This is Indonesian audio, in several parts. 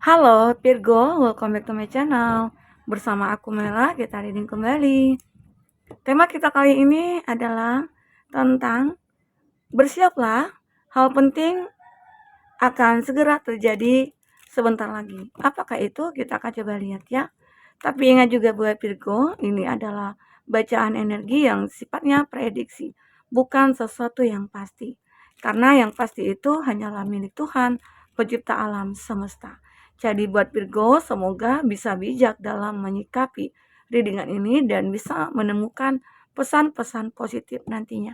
Halo Virgo, welcome back to my channel. Bersama aku Mela, kita reading kembali. Tema kita kali ini adalah tentang bersiaplah, hal penting akan segera terjadi sebentar lagi. Apakah itu? Kita akan coba lihat ya. Tapi ingat juga buat Virgo, ini adalah bacaan energi yang sifatnya prediksi, bukan sesuatu yang pasti. Karena yang pasti itu hanyalah milik Tuhan, pencipta alam semesta. Jadi buat Virgo, semoga bisa bijak dalam menyikapi readingan ini dan bisa menemukan pesan-pesan positif nantinya.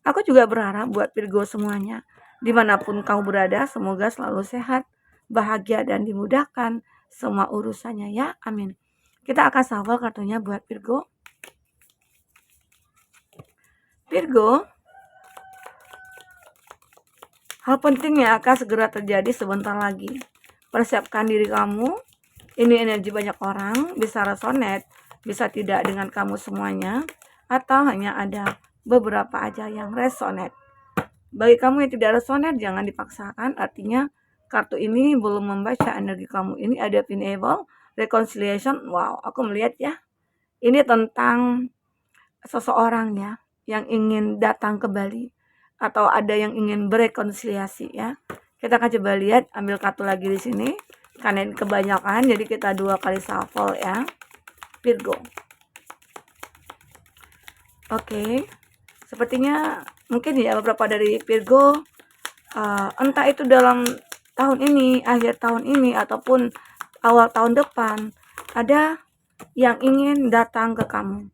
Aku juga berharap buat Virgo semuanya, dimanapun kau berada, semoga selalu sehat, bahagia, dan dimudahkan semua urusannya ya, amin. Kita akan shuffle kartunya buat Virgo. Virgo, hal penting yang akan segera terjadi sebentar lagi. Persiapkan diri kamu. Ini energi banyak orang, bisa resonate, bisa tidak dengan kamu semuanya, atau hanya ada beberapa aja yang resonate. Bagi kamu yang tidak resonate, jangan dipaksakan. Artinya kartu ini belum membaca energi kamu. Ini ada pineapple, reconciliation. Wow, aku melihat ya. Ini tentang seseorang ya yang ingin datang kembali atau ada yang ingin berekonsiliasi ya. Kita akan coba lihat, ambil kartu lagi di sini karena ini kebanyakan, jadi kita 2 kali shuffle ya. Virgo. Oke. Sepertinya mungkin ya beberapa dari Virgo entah itu dalam tahun ini, akhir tahun ini, ataupun awal tahun depan, ada yang ingin datang ke kamu.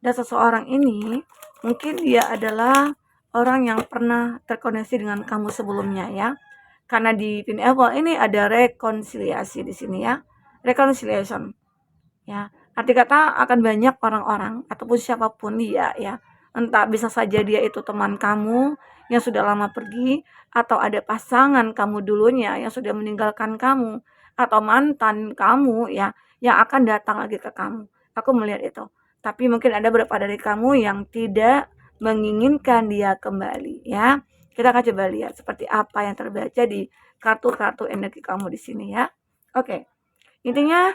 Dan seseorang ini mungkin dia adalah orang yang pernah terkoneksi dengan kamu sebelumnya ya. Karena di pineapple ini ada rekonsiliasi di sini ya. Reconciliation. Ya, arti kata akan banyak orang-orang ataupun siapapun dia ya. Entah bisa saja dia itu teman kamu yang sudah lama pergi, atau ada pasangan kamu dulunya yang sudah meninggalkan kamu, atau mantan kamu ya yang akan datang lagi ke kamu. Aku melihat itu. Tapi mungkin ada beberapa dari kamu yang tidak menginginkan dia kembali ya. Kita akan coba lihat seperti apa yang terbaca di kartu-kartu energi kamu di sini ya. Oke. Intinya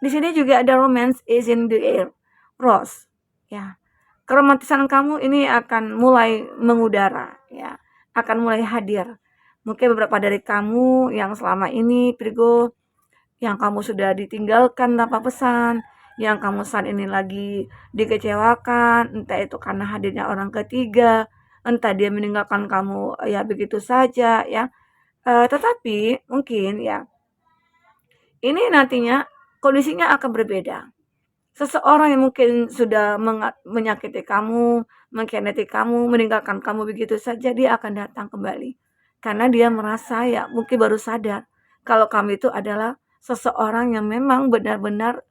di sini juga ada romance is in the air. Rose. Ya. Keromantisan kamu ini akan mulai mengudara ya. Akan mulai hadir. Mungkin beberapa dari kamu yang selama ini Virgo, yang kamu sudah ditinggalkan tanpa pesan, yang kamu saat ini lagi dikecewakan, entah itu karena hadirnya orang ketiga, entah dia meninggalkan kamu ya begitu saja ya. Tetapi mungkin ya ini nantinya kondisinya akan berbeda. Seseorang yang mungkin sudah menyakiti kamu, mengkhianati kamu, meninggalkan kamu begitu saja, dia akan datang kembali. Karena dia merasa ya mungkin baru sadar kalau kamu itu adalah seseorang yang memang benar-benar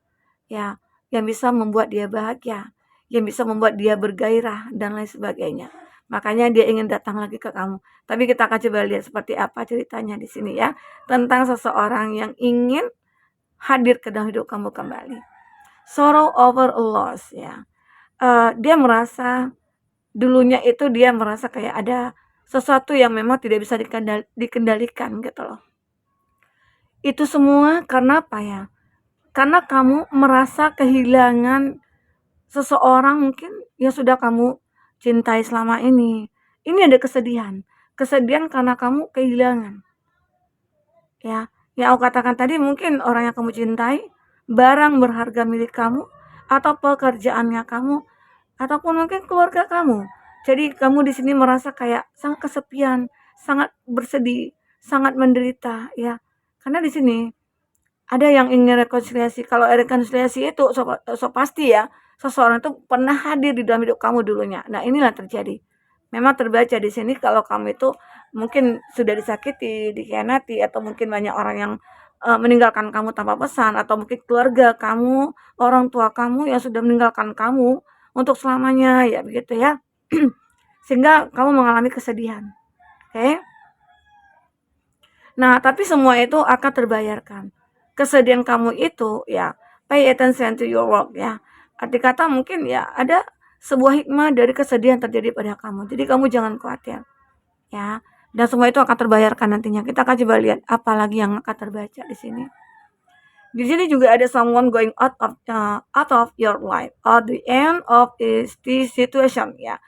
ya yang bisa membuat dia bahagia, yang bisa membuat dia bergairah dan lain sebagainya. Makanya dia ingin datang lagi ke kamu. Tapi kita akan coba lihat seperti apa ceritanya di sini ya, tentang seseorang yang ingin hadir ke dalam hidup kamu kembali. Sorrow over a loss ya. Dia merasa dulunya itu dia merasa kayak ada sesuatu yang memang tidak bisa dikendalikan gitu loh. Itu semua karena apa ya? Karena kamu merasa kehilangan seseorang mungkin yang sudah kamu cintai selama ini. Ini ada kesedihan. Kesedihan karena kamu kehilangan. Ya, yang aku katakan tadi mungkin orang yang kamu cintai, barang berharga milik kamu, atau pekerjaannya kamu, ataupun mungkin keluarga kamu. Jadi kamu di sini merasa kayak sangat kesepian, sangat bersedih, sangat menderita ya. Karena di sini ada yang ingin rekonsiliasi. Kalau rekonsiliasi itu so pasti ya, seseorang itu pernah hadir di dalam hidup kamu dulunya. Nah, inilah terjadi. Memang terbaca di sini kalau kamu itu mungkin sudah disakiti, dikhianati, atau mungkin banyak orang yang meninggalkan kamu tanpa pesan, atau mungkin keluarga kamu, orang tua kamu yang sudah meninggalkan kamu untuk selamanya ya begitu ya. Sehingga kamu mengalami kesedihan. Oke. Nah, tapi semua itu akan terbayarkan. Kesedihan kamu itu ya, pay attention to your work ya. Arti kata mungkin ya ada sebuah hikmah dari kesedihan terjadi pada kamu. Jadi kamu jangan khawatir ya. dan semua itu akan terbayarkan nantinya. Kita akan coba lihat apa lagi yang akan terbaca di sini. Di sini juga ada someone going out of your life or the end of this situation ya.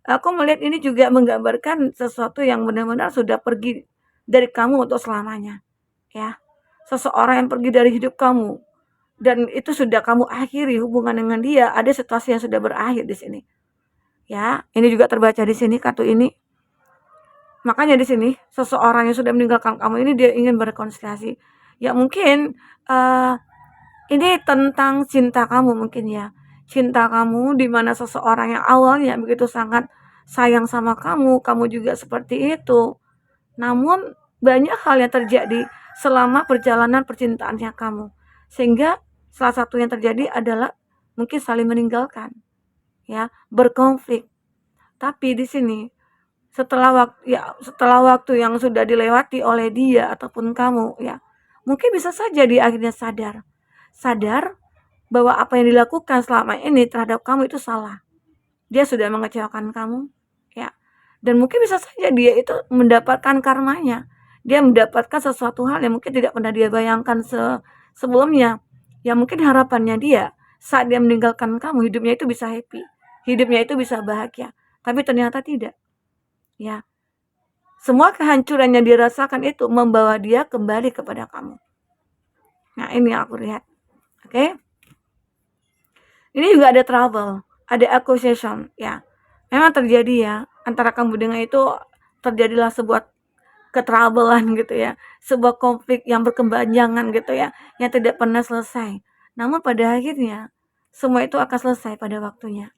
Aku melihat ini juga menggambarkan sesuatu yang benar-benar sudah pergi dari kamu untuk selamanya ya. Seseorang yang pergi dari hidup kamu dan itu sudah kamu akhiri hubungan dengan dia, ada situasi yang sudah berakhir di sini. Ya, ini juga terbaca di sini kartu ini. Makanya di sini seseorang yang sudah meninggalkan kamu ini dia ingin berrekonsiliasi. Ya mungkin ini tentang cinta kamu mungkin ya. Cinta kamu di mana seseorang yang awalnya begitu sangat sayang sama kamu juga seperti itu. Namun banyak hal yang terjadi selama perjalanan percintaannya kamu. Sehingga salah satu yang terjadi adalah mungkin saling meninggalkan. Ya, berkonflik. Tapi di sini setelah waktu yang sudah dilewati oleh dia ataupun kamu ya, mungkin bisa saja dia akhirnya sadar bahwa apa yang dilakukan selama ini terhadap kamu itu salah. Dia sudah mengecewakan kamu ya, dan mungkin bisa saja dia itu mendapatkan karmanya. Dia mendapatkan sesuatu hal yang mungkin tidak pernah dia bayangkan sebelumnya. Ya mungkin harapannya dia saat dia meninggalkan kamu, hidupnya itu bisa happy, hidupnya itu bisa bahagia, tapi ternyata tidak. Ya, semua kehancuran yang dirasakan itu membawa dia kembali kepada kamu. Nah, ini yang aku lihat. Oke. Ini juga ada trouble, ada accusation, ya. Memang terjadi ya, antara kamu dengan itu terjadilah sebuah ketroublean gitu ya, sebuah konflik yang berkepanjangan gitu ya, yang tidak pernah selesai. Namun pada akhirnya semua itu akan selesai pada waktunya.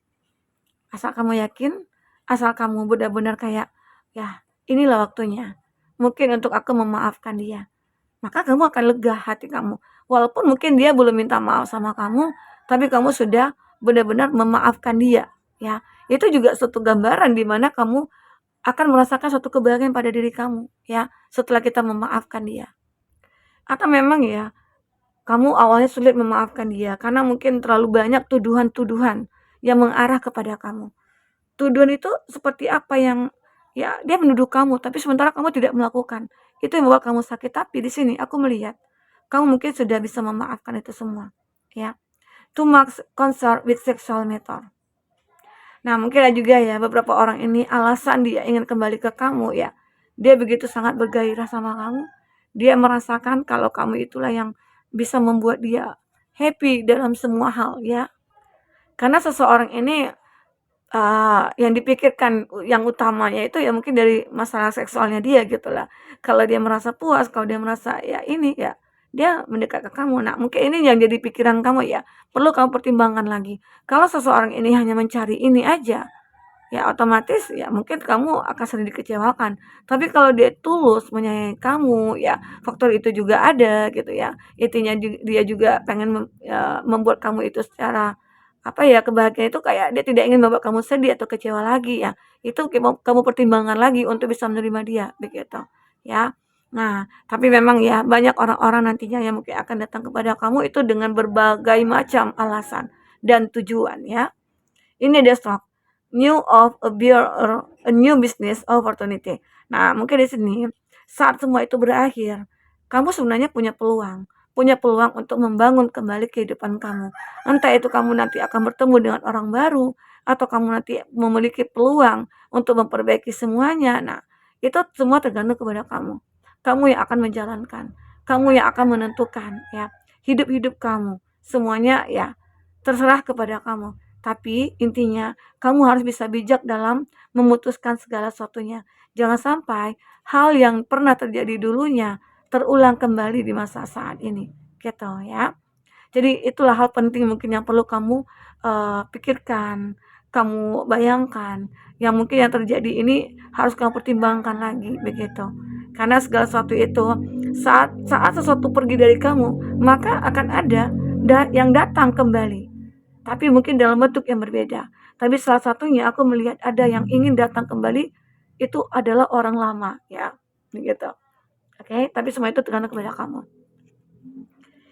Asal kamu yakin, asal kamu benar-benar kayak, ya inilah waktunya. Mungkin untuk aku memaafkan dia. Maka kamu akan lega hati kamu. Walaupun mungkin dia belum minta maaf sama kamu, tapi kamu sudah benar-benar memaafkan dia. Ya, itu juga suatu gambaran di mana kamu akan merasakan suatu kebahagiaan pada diri kamu. Ya, setelah kita memaafkan dia. Atau memang ya, kamu awalnya sulit memaafkan dia karena mungkin terlalu banyak tuduhan-tuduhan yang mengarah kepada kamu. Tuduhan itu seperti apa yang ya dia menuduh kamu tapi sementara kamu tidak melakukan. Itu yang membuat kamu sakit. Tapi di sini aku melihat kamu mungkin sudah bisa memaafkan itu semua. Ya. Too much concern with sexual matter. Nah, mungkin ada juga ya beberapa orang ini alasan dia ingin kembali ke kamu ya. Dia begitu sangat bergairah sama kamu. Dia merasakan kalau kamu itulah yang bisa membuat dia happy dalam semua hal ya. Karena seseorang ini yang dipikirkan yang utamanya itu ya mungkin dari masalah seksualnya dia gitulah. Kalau dia merasa puas, kalau dia merasa ya ini ya, dia mendekat ke kamu. Nah, mungkin ini yang jadi pikiran kamu ya, perlu kamu pertimbangkan lagi. Kalau seseorang ini hanya mencari ini aja, ya otomatis ya mungkin kamu akan sering dikecewakan. Tapi kalau dia tulus menyayangi kamu, ya faktor itu juga ada gitu ya. Intinya dia juga pengen membuat kamu itu secara apa ya, kebahagiaan itu kayak dia tidak ingin membuat kamu sedih atau kecewa lagi ya. Itu kamu pertimbangkan lagi untuk bisa menerima dia, begitu, ya. Nah, tapi memang ya banyak orang-orang nantinya yang mungkin akan datang kepada kamu itu dengan berbagai macam alasan dan tujuan ya. Ini ada stock a new business opportunity. Nah, mungkin di sini saat semua itu berakhir, kamu sebenarnya punya peluang untuk membangun kembali kehidupan kamu. Entah itu kamu nanti akan bertemu dengan orang baru atau kamu nanti memiliki peluang untuk memperbaiki semuanya. Nah, itu semua tergantung kepada kamu. Kamu yang akan menjalankan, kamu yang akan menentukan ya hidup-hidup kamu. Semuanya ya terserah kepada kamu. Tapi intinya kamu harus bisa bijak dalam memutuskan segala sesuatunya. Jangan sampai hal yang pernah terjadi dulunya terulang kembali di masa saat ini, gitu ya. Jadi itulah hal penting mungkin yang perlu kamu pikirkan, kamu bayangkan, yang mungkin yang terjadi ini harus kamu pertimbangkan lagi begitu. Karena segala sesuatu itu saat sesuatu pergi dari kamu, maka akan ada yang datang kembali. Tapi mungkin dalam bentuk yang berbeda. Tapi salah satunya aku melihat ada yang ingin datang kembali itu adalah orang lama ya, begitu. Oke, tapi semua itu tergantung kepada kamu.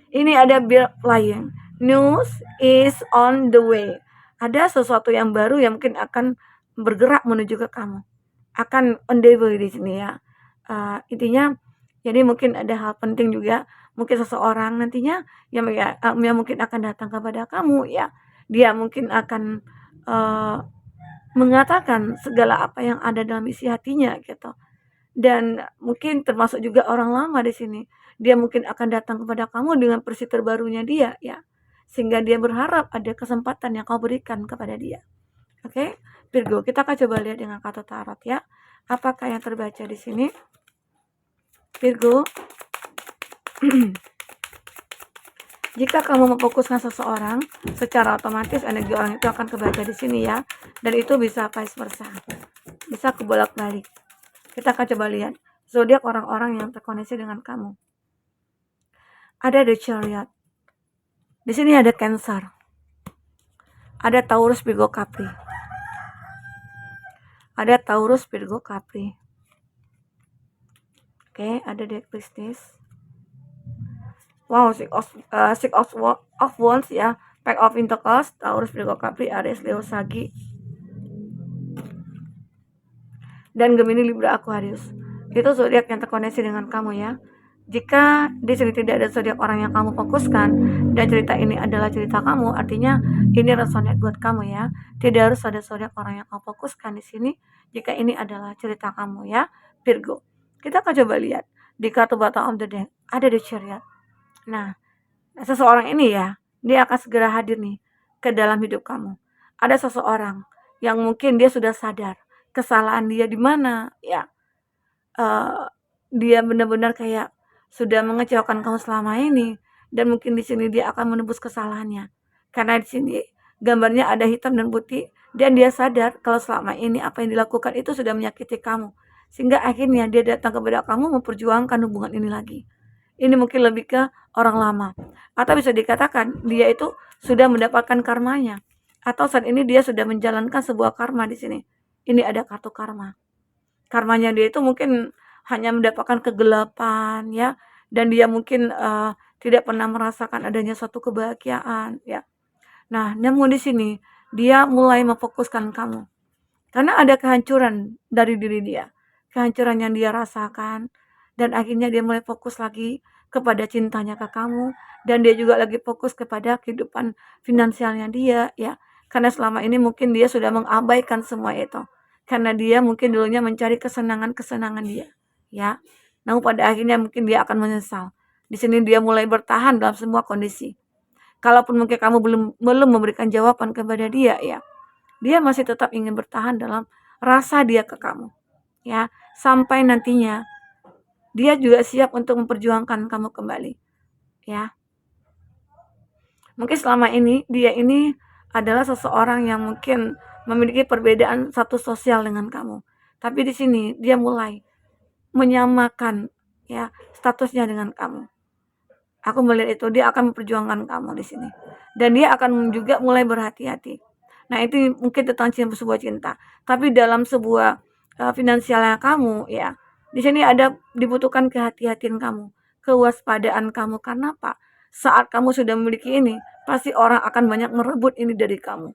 Ini ada bird flying. News is on the way. Ada sesuatu yang baru yang mungkin akan bergerak menuju ke kamu. Akan on the way di sini ya. Intinya jadi mungkin ada hal penting juga, mungkin seseorang nantinya yang mungkin akan datang kepada kamu ya, dia mungkin akan, eee, mengatakan segala apa yang ada dalam isi hatinya gitu. Dan mungkin termasuk juga orang lama di sini. Dia mungkin akan datang kepada kamu dengan versi terbarunya dia ya, sehingga dia berharap ada kesempatan yang kau berikan kepada dia. Oke, Virgo, kita akan coba lihat dengan kartu tarot ya. Apakah yang terbaca di sini? Virgo, jika kamu memfokuskan seseorang, secara otomatis energi orang itu akan kebaca di sini ya. Dan itu bisa vice versa. Bisa kebolak-balik. Kita akan coba lihat zodiak orang-orang yang terkoneksi dengan kamu. Ada The Chariot. Di sini ada Cancer. Ada Taurus, Virgo, Capri. Ada Taurus, Virgo, Capri. Oke, ada The Christmas. Wow, Six of Wands ya. Pack of Pentacles, Taurus, Virgo, Capri, Aries, Leo, Sagi. Dan Gemini, Libra, Aquarius. Itu zodiak yang terkoneksi dengan kamu ya. Jika di sini tidak ada zodiak orang yang kamu fokuskan dan cerita ini adalah cerita kamu, artinya ini resonate buat kamu ya. Tidak harus ada zodiak orang yang kamu fokuskan di sini jika ini adalah cerita kamu ya, Virgo. Kita akan coba lihat di kartu bottom of the deck ada The Chariot. Nah, seseorang ini ya, dia akan segera hadir nih ke dalam hidup kamu. Ada seseorang yang mungkin dia sudah sadar kesalahan dia di mana ya. Dia benar-benar kayak sudah mengecewakan kamu selama ini dan mungkin di sini dia akan menebus kesalahannya. Karena di sini gambarnya ada hitam dan putih dan dia sadar kalau selama ini apa yang dilakukan itu sudah menyakiti kamu. Sehingga akhirnya dia datang kepada kamu memperjuangkan hubungan ini lagi. Ini mungkin lebih ke orang lama. Atau bisa dikatakan dia itu sudah mendapatkan karmanya. Atau saat ini dia sudah menjalankan sebuah karma di sini. Ini ada kartu karma. Karmanya dia itu mungkin hanya mendapatkan kegelapan ya, dan dia mungkin tidak pernah merasakan adanya suatu kebahagiaan ya. Nah, namun di sini dia mulai memfokuskan kamu. Karena ada kehancuran dari diri dia. Kehancuran yang dia rasakan dan akhirnya dia mulai fokus lagi kepada cintanya ke kamu dan dia juga lagi fokus kepada kehidupan finansialnya dia ya. Karena selama ini mungkin dia sudah mengabaikan semua itu. Karena dia mungkin dulunya mencari kesenangan-kesenangan dia, ya. Namun pada akhirnya mungkin dia akan menyesal. Di sini dia mulai bertahan dalam semua kondisi. Kalaupun mungkin kamu belum memberikan jawaban kepada dia, ya, dia masih tetap ingin bertahan dalam rasa dia ke kamu, ya. Sampai nantinya dia juga siap untuk memperjuangkan kamu kembali, ya. Mungkin selama ini dia ini adalah seseorang yang mungkin memiliki perbedaan status sosial dengan kamu. Tapi di sini dia mulai menyamakan ya statusnya dengan kamu. Aku melihat itu dia akan memperjuangkan kamu di sini. Dan dia akan juga mulai berhati-hati. Nah, itu mungkin tentang sebuah cinta. Tapi dalam sebuah finansialnya kamu ya, di sini ada dibutuhkan kehati-hatian kamu, kewaspadaan kamu. Karena apa? Saat kamu sudah memiliki ini, pasti orang akan banyak merebut ini dari kamu.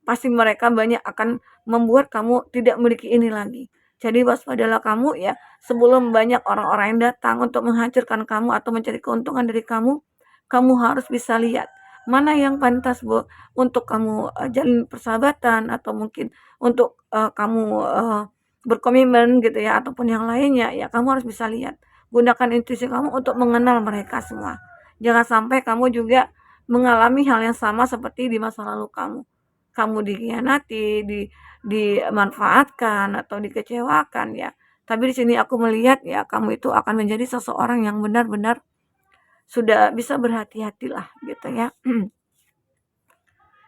Pasti mereka banyak akan membuat kamu tidak memiliki ini lagi. Jadi waspadalah kamu ya, sebelum banyak orang-orang yang datang untuk menghancurkan kamu atau mencari keuntungan dari kamu, kamu harus bisa lihat mana yang pantas untuk kamu jalin persahabatan atau mungkin untuk kamu berkomitmen gitu ya ataupun yang lainnya ya kamu harus bisa lihat. Gunakan intuisi kamu untuk mengenal mereka semua. Jangan sampai kamu juga mengalami hal yang sama seperti di masa lalu kamu. Kamu dikhianati, dimanfaatkan atau dikecewakan ya. Tapi di sini aku melihat ya kamu itu akan menjadi seseorang yang benar-benar sudah bisa berhati-hatilah gitu ya.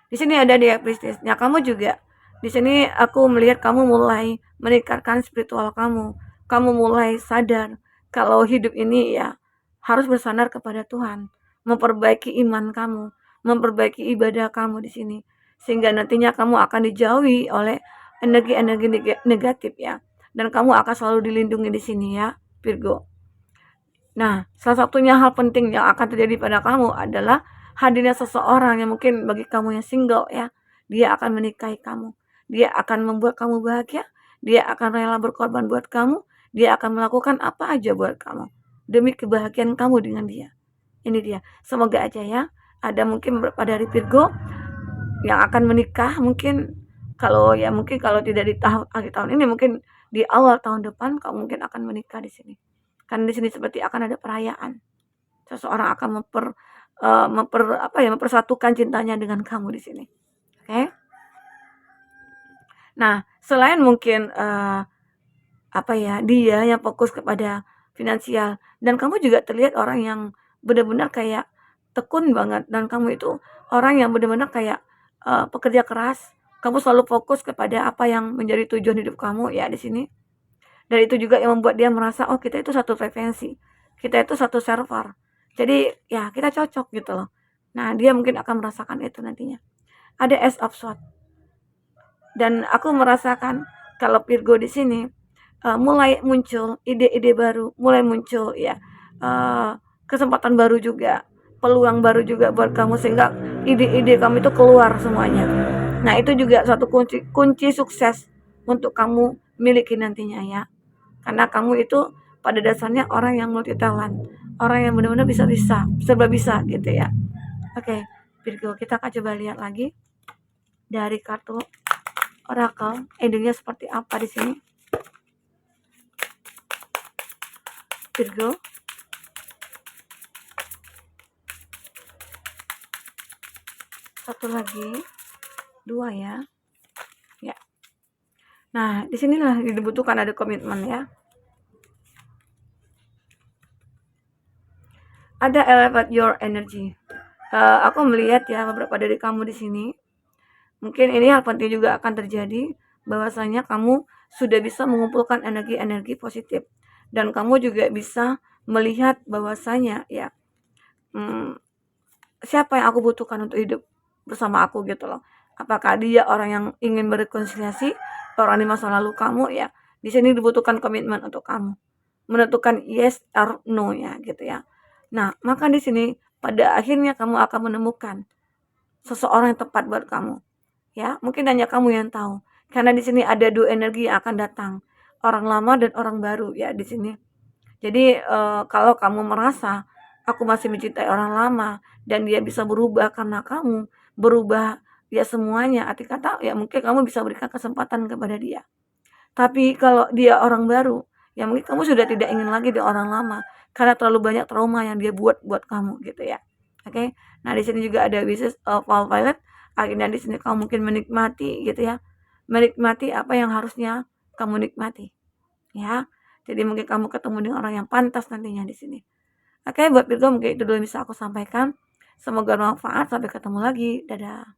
Di sini ada dia Pisces. Ya kamu juga. Di sini aku melihat kamu mulai meningkatkan spiritual kamu. Kamu mulai sadar kalau hidup ini ya harus bersandar kepada Tuhan, memperbaiki iman kamu, memperbaiki ibadah kamu di sini. Sehingga nantinya kamu akan dijauhi oleh energi-energi negatif ya. Dan kamu akan selalu dilindungi di sini ya, Virgo. Nah, salah satunya hal penting yang akan terjadi pada kamu adalah hadirnya seseorang yang mungkin bagi kamu yang single ya. Dia akan menikahi kamu. Dia akan membuat kamu bahagia. Dia akan rela berkorban buat kamu. Dia akan melakukan apa aja buat kamu, demi kebahagiaan kamu dengan dia. Ini dia, semoga aja ya, ada mungkin beberapa dari Virgo yang akan menikah mungkin, mungkin kalau tidak di akhir tahun ini, mungkin di awal tahun depan kamu mungkin akan menikah di sini. Karena di sini seperti akan ada perayaan. Seseorang akan mempersatukan cintanya dengan kamu di sini. Oke? Nah, selain mungkin dia yang fokus kepada finansial, dan kamu juga terlihat orang yang benar-benar kayak tekun banget, dan kamu itu orang yang benar-benar kayak pekerja keras. Kamu selalu fokus kepada apa yang menjadi tujuan hidup kamu ya di sini. Dan itu juga yang membuat dia merasa, oh kita itu satu frekuensi, kita itu satu server. Jadi ya kita cocok gitu loh. Nah dia mungkin akan merasakan itu nantinya. Ada Ace of Swords. Dan aku merasakan kalau Virgo di sini mulai muncul ide-ide baru, mulai muncul ya kesempatan baru juga, peluang baru juga buat kamu, sehingga ide-ide kamu itu keluar semuanya. Nah itu juga satu kunci sukses untuk kamu miliki nantinya ya, karena kamu itu pada dasarnya orang yang multi talent, orang yang benar-benar bisa serba bisa gitu ya. Oke, Virgo, kita akan coba lihat lagi dari kartu Oracle, endingnya seperti apa di sini. Virgo, satu lagi, 2 ya. Ya. Nah, disinilah dibutuhkan ada komitmen ya. Ada elevate your energy. Aku melihat ya beberapa dari kamu di sini. Mungkin ini hal penting juga akan terjadi, bahwasanya kamu sudah bisa mengumpulkan energi-energi positif, dan kamu juga bisa melihat bahwasanya ya siapa yang aku butuhkan untuk hidup bersama aku gitu loh. Apakah dia orang yang ingin berrekonsiliasi, orang di masa lalu kamu ya. Di sini dibutuhkan komitmen untuk kamu menentukan yes or no ya gitu ya. Nah, maka di sini pada akhirnya kamu akan menemukan seseorang yang tepat buat kamu. Ya, mungkin hanya kamu yang tahu. Karena di sini ada dua energi yang akan datang, orang lama dan orang baru ya di sini. Jadi kalau kamu merasa aku masih mencintai orang lama dan dia bisa berubah karena kamu, berubah ya semuanya, arti kata ya mungkin kamu bisa berikan kesempatan kepada dia. Tapi kalau dia orang baru, ya mungkin kamu sudah tidak ingin lagi dia orang lama karena terlalu banyak trauma yang dia buat kamu gitu ya. Oke. Nah, di sini juga ada Wishes of Violet. Akhirnya di sini kamu mungkin menikmati gitu ya. Menikmati apa yang harusnya kamu nikmati. Ya. Jadi mungkin kamu ketemu dengan orang yang pantas nantinya di sini. Oke, buat Virgo mungkin itu dulu yang bisa aku sampaikan. Semoga bermanfaat. Sampai ketemu lagi. Dadah.